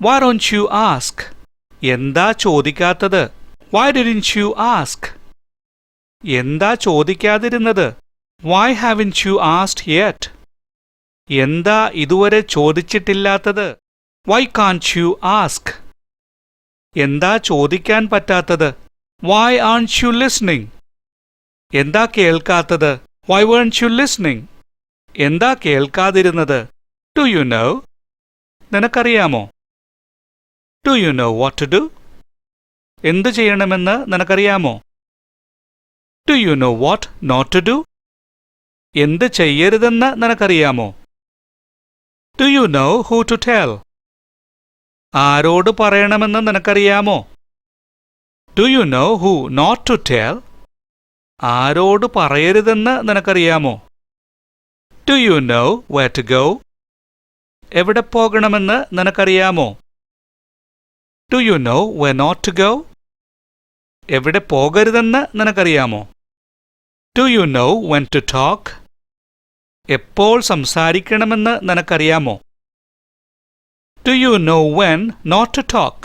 Why don't you ask? എന്താ ചോദിക്കാത്തത്? Why didn't you ask? എന്താ ചോദിക്കാതിരുന്നത്? Why haven't you asked yet? എന്താ ഇതുവരെ ചോദിച്ചിട്ടില്ലാത്തത്? Why can't you ask? എന്താ ചോദിക്കാൻ പറ്റാത്തത്? Why aren't you listening? എന്താ കേൾക്കാത്തത്? Why weren't you listening? എന്താ കേൾക്കാതിരുന്നത്? Do you know? നിനക്കറിയാമോ? Do you know what to do? എന്തു ചെയ്യണമെന്ന് നിനക്കറിയാമോ? Do you know what not to do? എന്ത് ചെയ്യരുതെന്ന് നിനക്കറിയാമോ? Do you know who to tell? ആരോട് പറയണമെന്ന് നിനക്കറിയാമോ? Do you know who not to tell? ആരോട് പറയരുതെന്ന് നിനക്കറിയാമോ? Do you know where to go? എവിടെ പോകണമെന്ന് നിനക്കറിയാമോ? Do you know where not to go? എവിടെ പോകരുതെന്ന് നിനക്കറിയാമോ? Do you know when to talk? എപ്പോൾ സംസാരിക്കണമെന്ന് നിനക്കറിയാമോ? Do you know when not to talk?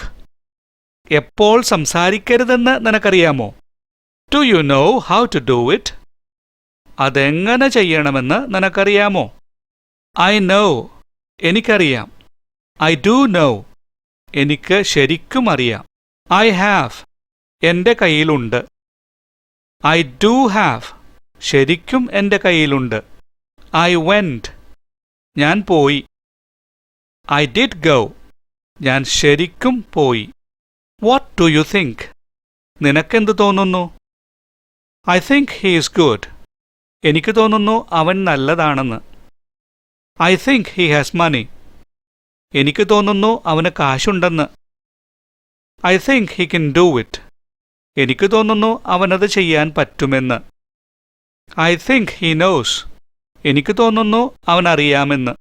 എപ്പോൾ സംസാരിക്കരുതെന്ന് നിനക്കറിയാമോ? Do you know how to do it? അതെങ്ങനെ ചെയ്യണമെന്ന് നിനക്കറിയാമോ? I know. എനിക്കറിയാം. I do know. എനിക്ക് ശരിക്കും അറിയാം. I have. എൻ്റെ കയ്യിലുണ്ട്. I do have. ശരിക്കും എൻ്റെ കയ്യിലുണ്ട്. I went. ഞാൻ പോയി. I did go. ഞാൻ ശരിക്കും പോയി. What do you think? നിനക്കെന്ത് തോന്നുന്നു? I think he is good. എനിക്ക് തോന്നുന്നു അവൻ നല്ലതാണെന്ന്. I think he has money. എനിക്ക് തോന്നുന്നു അവന് കാശുണ്ടെന്ന്. I think he can do it. എനിക്ക് തോന്നുന്നു അവനത് ചെയ്യാൻ പറ്റുമെന്ന്. I think he knows. എനിക്ക് തോന്നുന്നു അവനറിയാമെന്ന്.